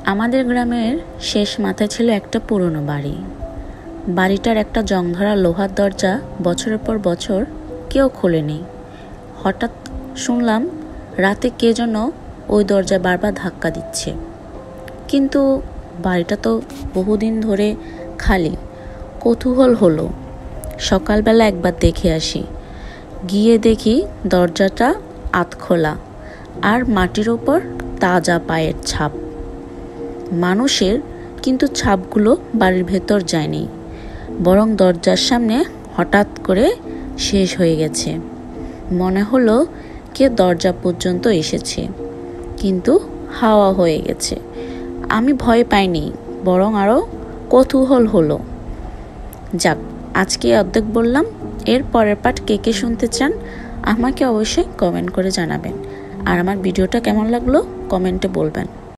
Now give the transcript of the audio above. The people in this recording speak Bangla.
আমাদের গ্রামের শেষ মাথায় ছিল একটা পুরনো বাড়ি। বাড়িটার একটা জংধরা লোহার দরজা বছরের পর বছর কেউ খোলেনি। হঠাৎ শুনলাম রাতে কে যেন ওই দরজা বারবার ধাক্কা দিচ্ছে। কিন্তু বাড়িটা তো বহুদিন ধরে খালি। কৌতূহল হলো, সকালবেলা একবার দেখে আসি। গিয়ে দেখি দরজাটা আধখোলা, আর মাটির ওপর তাজা পায়ের ছাপ। মানুষের, কিন্তু ছাপগুলো বাড়ির ভেতর যায়নি, বরং দরজার সামনে হঠাৎ করে শেষ হয়ে গেছে। মনে হলো কে দরজা পর্যন্ত এসেছে, কিন্তু হাওয়া হয়ে গেছে। আমি ভয় পাইনি, বরং আরও কৌতূহল হলো। যাক, আজকে অর্ধেক বললাম। এর পরের পার্ট কে কে শুনতে চান আমাকে অবশ্যই কমেন্ট করে জানাবেন। আর আমার ভিডিওটা কেমন লাগলো কমেন্টে বলবেন।